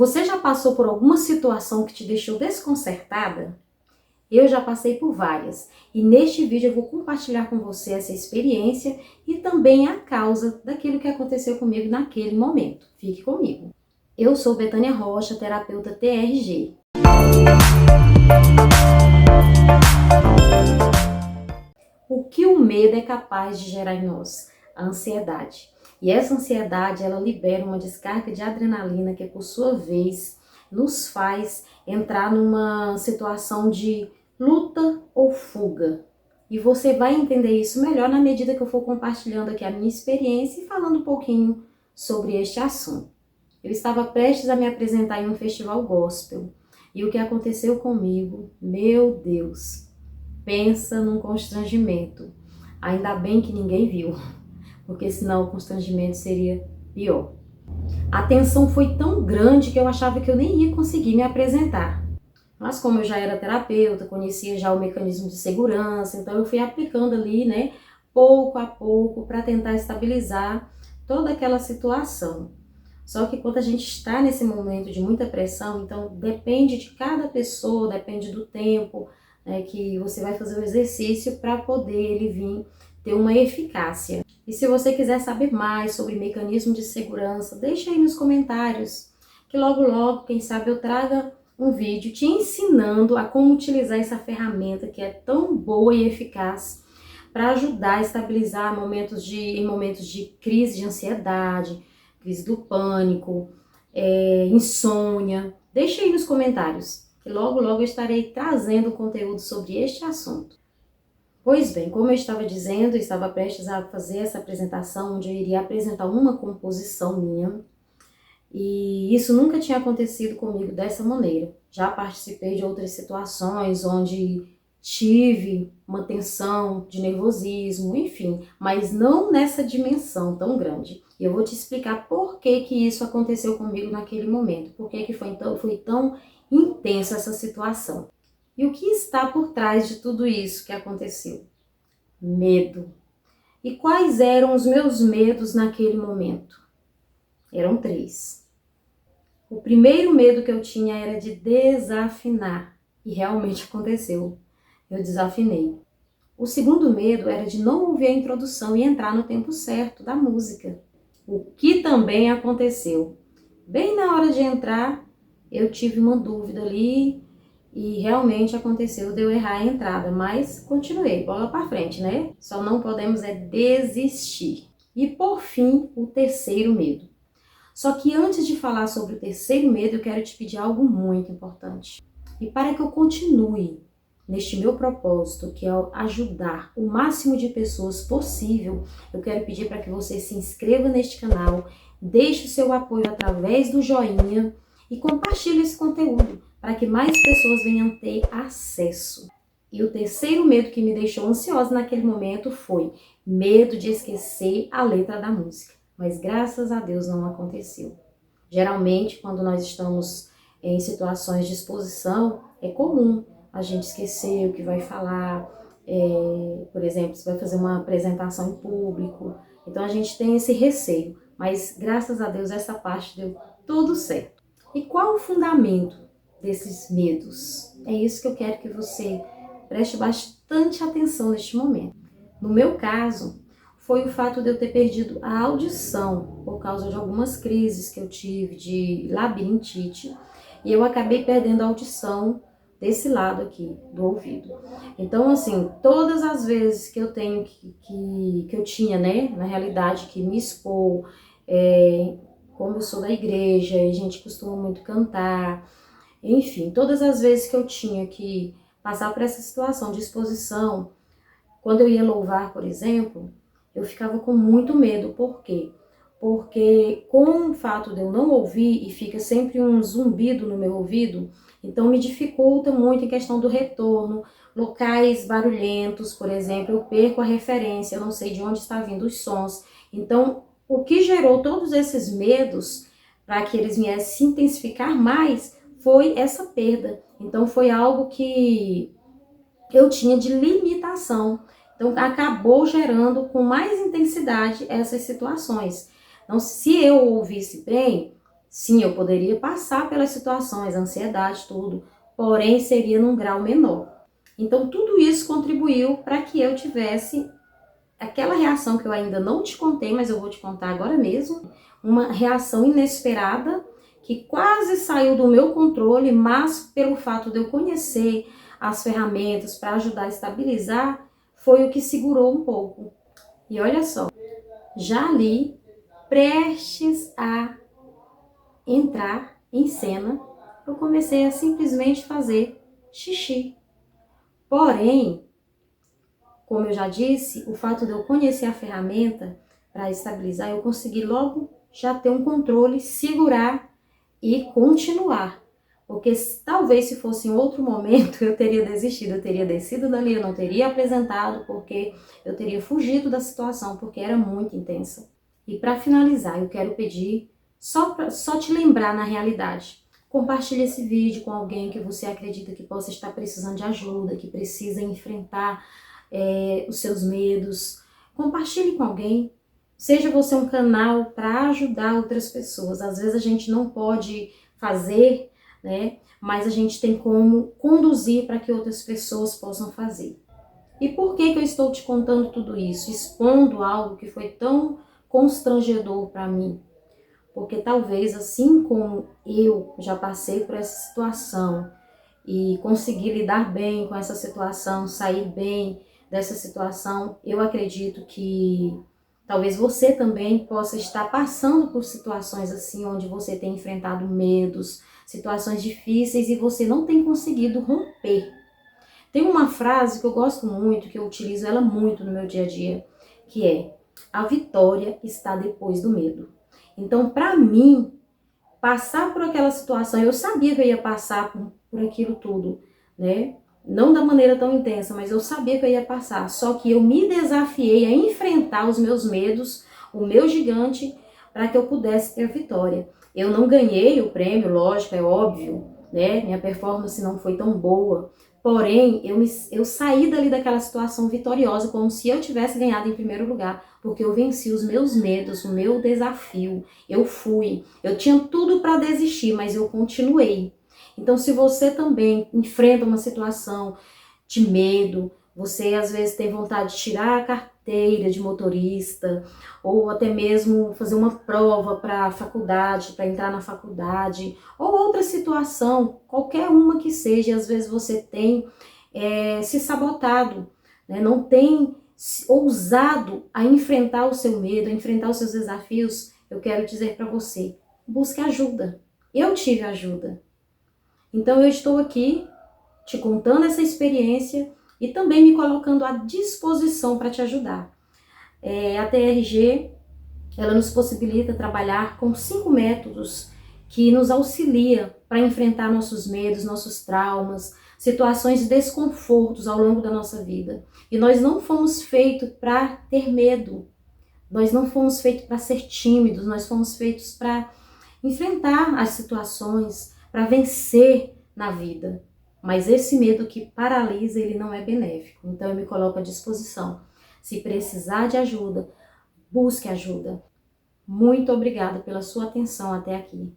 Você já passou por alguma situação que te deixou desconcertada? Eu já passei por várias e neste vídeo eu vou compartilhar com você essa experiência e também a causa daquilo que aconteceu comigo naquele momento. Fique comigo. Eu sou Betânia Rocha, terapeuta TRG. O que o medo é capaz de gerar em nós? A ansiedade. E essa ansiedade, ela libera uma descarga de adrenalina que, por sua vez, nos faz entrar numa situação de luta ou fuga. E você vai entender isso melhor na medida que eu for compartilhando aqui a minha experiência e falando um pouquinho sobre este assunto. Eu estava prestes a me apresentar em um festival gospel. E o que aconteceu comigo, meu Deus, pensa num constrangimento. Ainda bem que ninguém viu, porque senão o constrangimento seria pior. A tensão foi tão grande que eu achava que eu nem ia conseguir me apresentar. Mas como eu já era terapeuta, conhecia já o mecanismo de segurança, então eu fui aplicando ali, né, pouco a pouco, para tentar estabilizar toda aquela situação. Só que quando a gente está nesse momento de muita pressão, então depende de cada pessoa, depende do tempo, né, que você vai fazer o exercício para poder ele vir ter uma eficácia. E se você quiser saber mais sobre mecanismo de segurança, deixa aí nos comentários, que logo, quem sabe eu traga um vídeo te ensinando a como utilizar essa ferramenta que é tão boa e eficaz para ajudar a estabilizar em momentos de crise de ansiedade, crise do pânico, insônia. Deixa aí nos comentários, que logo eu estarei trazendo conteúdo sobre este assunto. Pois bem, como eu estava dizendo, eu estava prestes a fazer essa apresentação, onde eu iria apresentar uma composição minha, e isso nunca tinha acontecido comigo dessa maneira. Já participei de outras situações onde tive uma tensão de nervosismo, enfim, mas não nessa dimensão tão grande. E eu vou te explicar por que que isso aconteceu comigo naquele momento, por que que foi tão intensa essa situação. E o que está por trás de tudo isso que aconteceu? Medo. E quais eram os meus medos naquele momento? Eram 3. O primeiro medo que eu tinha era de desafinar, e realmente aconteceu. Eu desafinei. O segundo medo era de não ouvir a introdução e entrar no tempo certo da música, o que também aconteceu. Bem na hora de entrar, eu tive uma dúvida ali e realmente aconteceu de eu errar a entrada, mas continuei, bola para frente, né? Só não podemos desistir. E por fim, o terceiro medo. Só que antes de falar sobre o terceiro medo, eu quero te pedir algo muito importante. E para que eu continue neste meu propósito, que é ajudar o máximo de pessoas possível, eu quero pedir para que você se inscreva neste canal, deixe o seu apoio através do joinha e compartilhe esse conteúdo para que mais pessoas venham ter acesso. E o terceiro medo que me deixou ansiosa naquele momento foi medo de esquecer a letra da música. Mas graças a Deus não aconteceu. Geralmente, quando nós estamos em situações de exposição, é comum a gente esquecer o que vai falar. Por exemplo, você vai fazer uma apresentação em público. Então a gente tem esse receio. Mas graças a Deus essa parte deu tudo certo. E qual o fundamento desses medos? É isso que eu quero que você preste bastante atenção neste momento. No meu caso, foi o fato de eu ter perdido a audição por causa de algumas crises que eu tive de labirintite e eu acabei perdendo a audição desse lado aqui do ouvido. Então, assim, todas as vezes que eu tenho que eu tinha, né, na realidade, que me expor, como eu sou da igreja e a gente costuma muito cantar, enfim, todas as vezes que eu tinha que passar por essa situação de exposição, quando eu ia louvar, por exemplo, eu ficava com muito medo. Por quê? Porque com o fato de eu não ouvir e fica sempre um zumbido no meu ouvido, então me dificulta muito em questão do retorno, locais barulhentos, por exemplo, eu perco a referência, eu não sei de onde está vindo os sons. Então, o que gerou todos esses medos, para que eles viessem se intensificar mais, foi essa perda. Então, foi algo que eu tinha de limitação. Então, acabou gerando com mais intensidade essas situações. Então, se eu ouvisse bem, Sim, eu poderia passar pelas situações, ansiedade, tudo, porém seria num grau menor. Então, tudo isso contribuiu para que eu tivesse aquela reação que eu ainda não te contei, mas eu vou te contar agora mesmo, uma reação inesperada que quase saiu do meu controle, mas pelo fato de eu conhecer as ferramentas para ajudar a estabilizar, foi o que segurou um pouco. E olha só, já ali, prestes a entrar em cena, eu comecei a simplesmente fazer xixi. Porém, como eu já disse, o fato de eu conhecer a ferramenta para estabilizar, eu consegui logo já ter um controle, segurar e continuar. Porque talvez se fosse em outro momento eu teria desistido, eu teria descido dali, eu não teria apresentado, porque eu teria fugido da situação, porque era muito intensa. E para finalizar, eu quero pedir, só te lembrar na realidade, compartilhe esse vídeo com alguém que você acredita que possa estar precisando de ajuda, que precisa enfrentar os seus medos. Compartilhe com alguém. Seja você um canal para ajudar outras pessoas. Às vezes a gente não pode fazer, né? Mas a gente tem como conduzir para que outras pessoas possam fazer. E por que eu estou te contando tudo isso? Expondo algo que foi tão constrangedor para mim. Porque talvez, assim como eu já passei por essa situação e consegui lidar bem com essa situação, sair bem dessa situação, eu acredito que talvez você também possa estar passando por situações assim, onde você tem enfrentado medos, situações difíceis e você não tem conseguido romper. Tem uma frase que eu gosto muito, que eu utilizo ela muito no meu dia a dia, que é: a vitória está depois do medo. Então, para mim, passar por aquela situação, eu sabia que eu ia passar por aquilo tudo, né? Não da maneira tão intensa, mas eu sabia que eu ia passar. Só que eu me desafiei a enfrentar os meus medos, o meu gigante, para que eu pudesse ter vitória. Eu não ganhei o prêmio, lógico, é óbvio, né? Minha performance não foi tão boa. Porém, eu saí dali daquela situação vitoriosa, como se eu tivesse ganhado em primeiro lugar, porque eu venci os meus medos, o meu desafio. Eu tinha tudo para desistir, mas eu continuei. Então, se você também enfrenta uma situação de medo, você às vezes tem vontade de tirar a carteira de motorista, ou até mesmo fazer uma prova para a faculdade, para entrar na faculdade, ou outra situação, qualquer uma que seja, às vezes você tem se sabotado, né? Não tem ousado a enfrentar o seu medo, a enfrentar os seus desafios. Eu quero dizer para você, busque ajuda. Eu tive ajuda. Então eu estou aqui te contando essa experiência e também me colocando à disposição para te ajudar. A TRG, ela nos possibilita trabalhar com 5 métodos que nos auxilia para enfrentar nossos medos, nossos traumas, situações de desconfortos ao longo da nossa vida. E nós não fomos feitos para ter medo, nós não fomos feitos para ser tímidos, nós fomos feitos para enfrentar as situações, para vencer na vida. Mas esse medo que paralisa, ele não é benéfico. Então eu me coloco à disposição. Se precisar de ajuda, busque ajuda. Muito obrigada pela sua atenção até aqui.